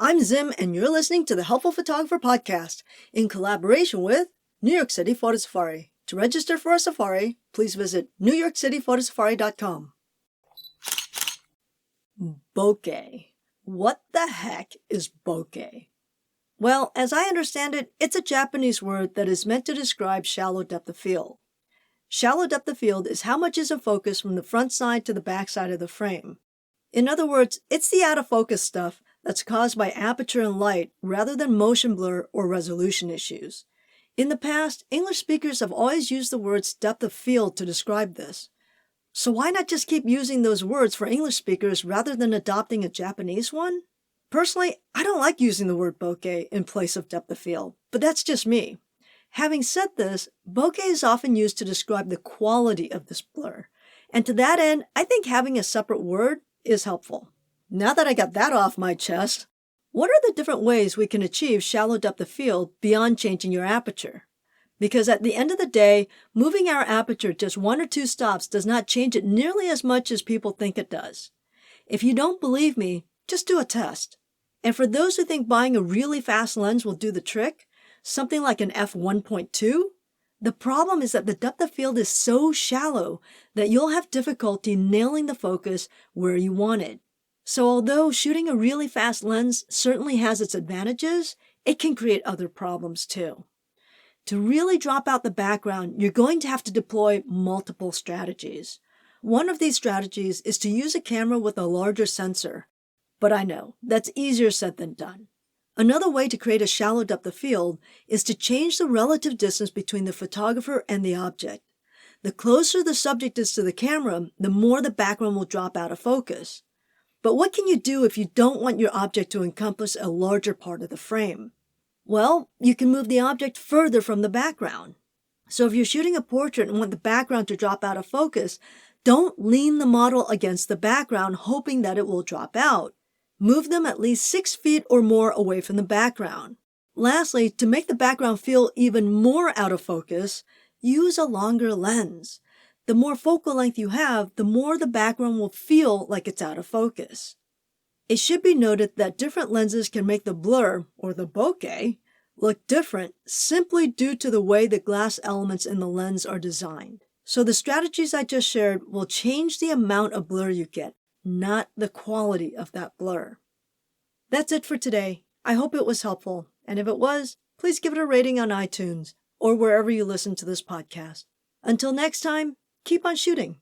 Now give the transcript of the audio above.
I'm Zim, and you're listening to the Helpful Photographer Podcast in collaboration with New York City Photo Safari. To register for a safari, please visit newyorkcityphotosafari.com. Bokeh. What the heck is bokeh? Well, as I understand it, it's a Japanese word that is meant to describe shallow depth of field. Shallow depth of field is how much is in focus from the front side to the back side of the frame. In other words, it's the out of focus stuff that's caused by aperture and light rather than motion blur or resolution issues. In the past, English speakers have always used the words depth of field to describe this. So why not just keep using those words for English speakers rather than adopting a Japanese one? Personally, I don't like using the word bokeh in place of depth of field, but that's just me. Having said this, bokeh is often used to describe the quality of this blur. And to that end, I think having a separate word is helpful. Now that I got that off my chest, what are the different ways we can achieve shallow depth of field beyond changing your aperture? Because at the end of the day, moving our aperture just 1 or 2 stops does not change it nearly as much as people think it does. If you don't believe me, just do a test. And for those who think buying a really fast lens will do the trick, something like an f1.2, the problem is that the depth of field is so shallow that you'll have difficulty nailing the focus where you want it. So although shooting a really fast lens certainly has its advantages, it can create other problems too. To really drop out the background, you're going to have to deploy multiple strategies. One of these strategies is to use a camera with a larger sensor. But I know, that's easier said than done. Another way to create a shallow depth of field is to change the relative distance between the photographer and the object. The closer the subject is to the camera, the more the background will drop out of focus. But what can you do if you don't want your object to encompass a larger part of the frame? Well, you can move the object further from the background. So if you're shooting a portrait and want the background to drop out of focus, don't lean the model against the background hoping that it will drop out. Move them at least 6 feet or more away from the background. Lastly, to make the background feel even more out of focus, use a longer lens. The more focal length you have, the more the background will feel like it's out of focus. It should be noted that different lenses can make the blur, or the bokeh, look different simply due to the way the glass elements in the lens are designed. So the strategies I just shared will change the amount of blur you get, not the quality of that blur. That's it for today. I hope it was helpful, and if it was, please give it a rating on iTunes or wherever you listen to this podcast. Until next time, keep on shooting.